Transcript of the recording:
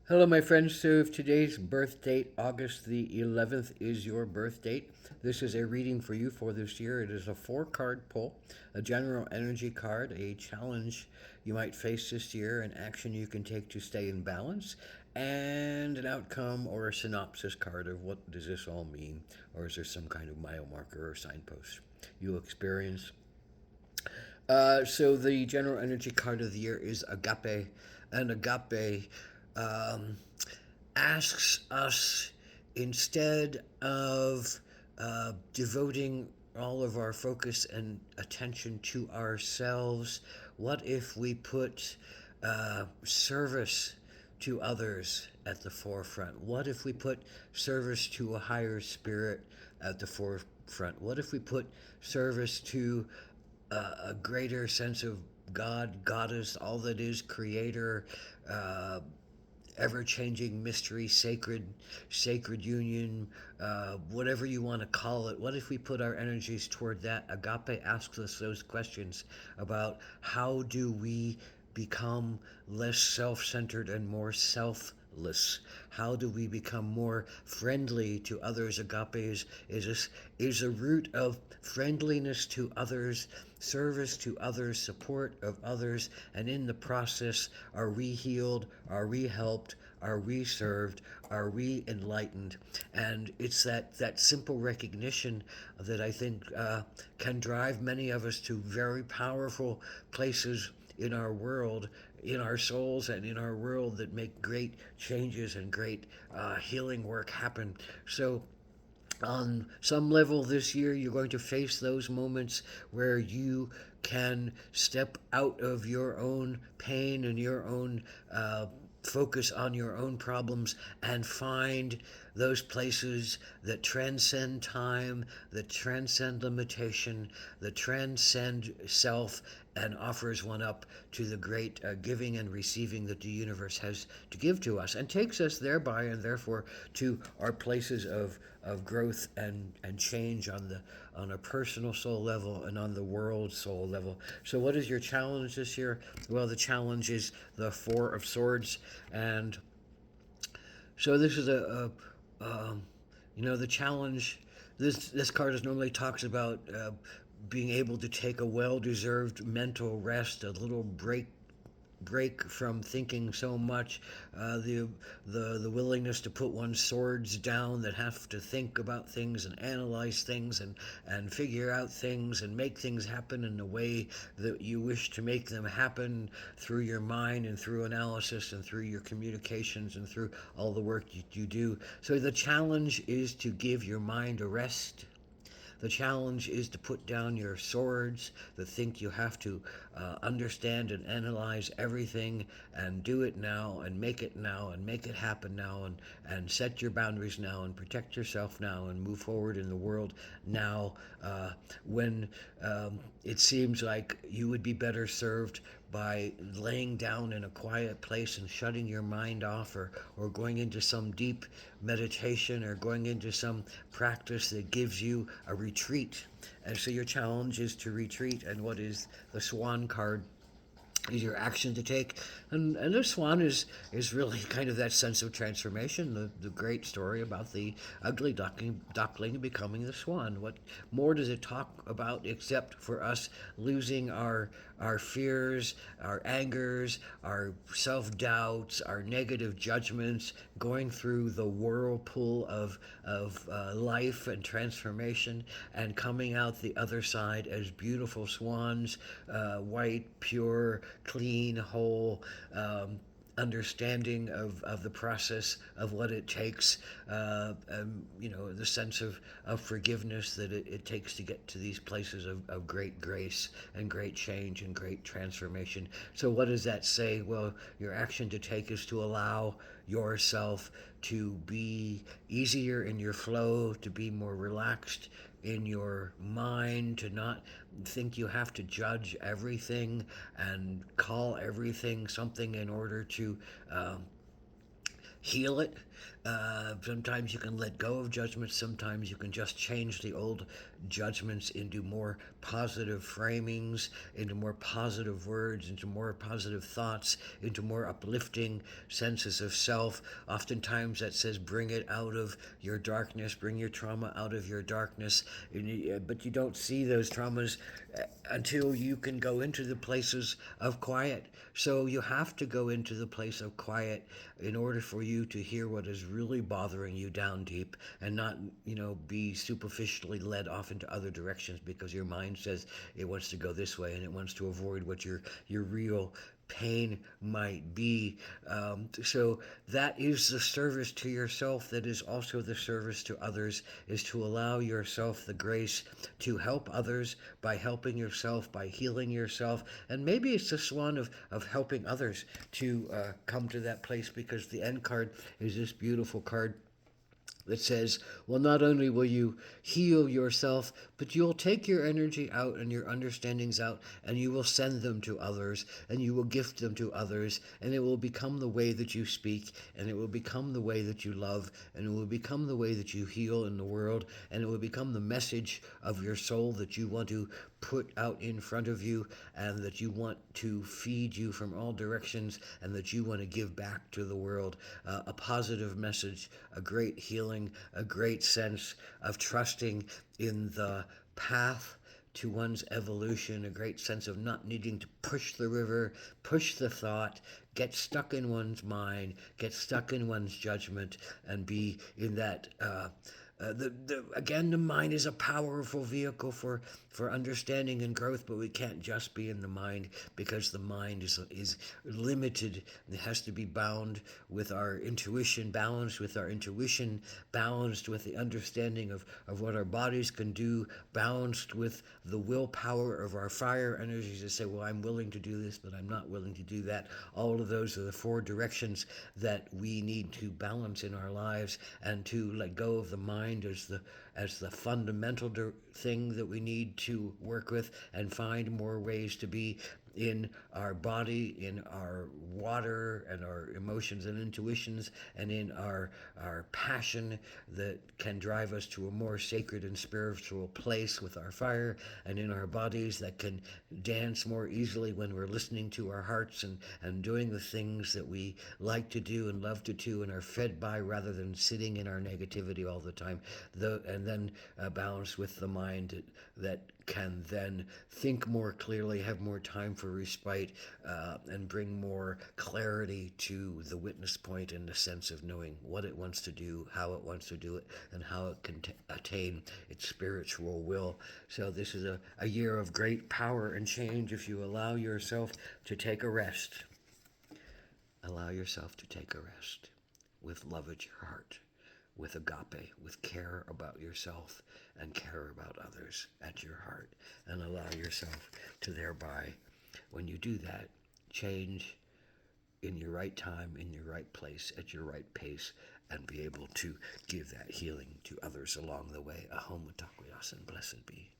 Hello, my friends. So, if today's birth date, August the 11th, is your birth date, this is a reading for you for this year. It is a four-card pull, a general energy card, a challenge you might face this year, an action you can take to stay in balance, and an outcome or a synopsis card of what does this all mean, or is there some kind of mile marker or signpost you'll experience. So the general energy card of the year is agape, and agape um, asks us, instead of devoting all of our focus and attention to ourselves, what if we put service to others at the forefront? What if we put service to a higher spirit at the forefront? What if we put service to a greater sense of God, Goddess, all that is, Creator, uh, ever-changing mystery, sacred union, whatever you want to call it? What if we put our energies toward that? Agape asks us those questions about how do we become less self-centered and more selfless. How do we become more friendly to others? Agape is a root of friendliness to others, service to others, support of others, and in the process, are we healed? Are we helped? Are we served? Are we enlightened? And it's that simple recognition that I think can drive many of us to very powerful places in our world, in our souls, and in our world that make great changes and great healing work happen. So, on some level this year, you're going to face those moments where you can step out of your own pain and your own focus on your own problems and find those places that transcend time, that transcend limitation, that transcend self, and offers one up to the great giving and receiving that the universe has to give to us, and takes us thereby and therefore to our places of growth and change on a personal soul level and on the world soul level. So, what is your challenge this year? Well, the challenge is the Four of Swords, and so this is the challenge. This card is normally talks about being able to take a well-deserved mental rest, a little break from thinking so much, the willingness to put one's swords down, that have to think about things and analyze things and figure out things and make things happen in the way that you wish to make them happen through your mind and through analysis and through your communications and through all the work you do. So the challenge is to give your mind a rest. The challenge is to put down your swords that think you have to understand and analyze everything and do it now and make it happen now and set your boundaries now and protect yourself now and move forward in the world now, when it seems like you would be better served by laying down in a quiet place and shutting your mind off, or going into some deep meditation or going into some practice that gives you a retreat. And so your challenge is to retreat. And what is the Swan card? Is your action to take. And the swan is really kind of that sense of transformation, the great story about the ugly duckling becoming the swan. What more does it talk about except for us losing our fears, our angers, our self-doubts, our negative judgments, going through the whirlpool of life and transformation, and coming out the other side as beautiful swans, white, pure, clean, whole, understanding of the process of what it takes, the sense of forgiveness that it takes to get to these places of great grace and great change and great transformation. So, what does that say? Well, your action to take is to allow yourself to be easier in your flow, to be more relaxed in your mind, to not think you have to judge everything and call everything something in order heal it. Sometimes you can let go of judgments. Sometimes you can just change the old judgments into more positive framings, into more positive words, into more positive thoughts, into more uplifting senses of self. Oftentimes that says, bring it out of your darkness, bring your trauma out of your darkness. But you don't see those traumas until you can go into the places of quiet. So you have to go into the place of quiet in order for you to hear what is really bothering you down deep, and not, be superficially led off into other directions because your mind says it wants to go this way and it wants to avoid what your real pain might be. So that is the service to yourself. That is also the service to others, is to allow yourself the grace to help others by helping yourself, by healing yourself. And maybe it's just one of helping others to come to that place, because the end card is this beautiful card that says, well, not only will you heal yourself, but you'll take your energy out and your understandings out, and you will send them to others, and you will gift them to others, and it will become the way that you speak, and it will become the way that you love, and it will become the way that you heal in the world, and it will become the message of your soul that you want to put out in front of you, and that you want to feed you from all directions, and that you want to give back to the world. A positive message, a great healing, a great sense of trusting in the path to one's evolution, a great sense of not needing to push the river, push the thought, get stuck in one's mind, get stuck in one's judgment, and be in that. Again, the mind is a powerful vehicle for understanding and growth, but we can't just be in the mind, because the mind is limited. It has to be bound with our intuition, balanced with our intuition, balanced with the understanding of what our bodies can do, balanced with the willpower of our fire energies to say, well, I'm willing to do this, but I'm not willing to do that. All of those are the four directions that we need to balance in our lives, and to let go of the mind as the fundamental thing that we need to work with, and find more ways to be in our body, in our water, and our emotions and intuitions, and in our passion that can drive us to a more sacred and spiritual place with our fire, and in our bodies that can dance more easily when we're listening to our hearts, and doing the things that we like to do and love to do and are fed by, rather than sitting in our negativity all the time. And then balance with the mind that can then think more clearly, have more time for respite, and bring more clarity to the witness point, in the sense of knowing what it wants to do, how it wants to do it, and how it can attain its spiritual will. So this is a year of great power and change if you allow yourself to take a rest. Allow yourself to take a rest with love at your heart, with agape, with care about yourself and care about others at your heart, and allow yourself to thereby, when you do that, change in your right time, in your right place, at your right pace, and be able to give that healing to others along the way. Ahom Takoyasin, blessed be.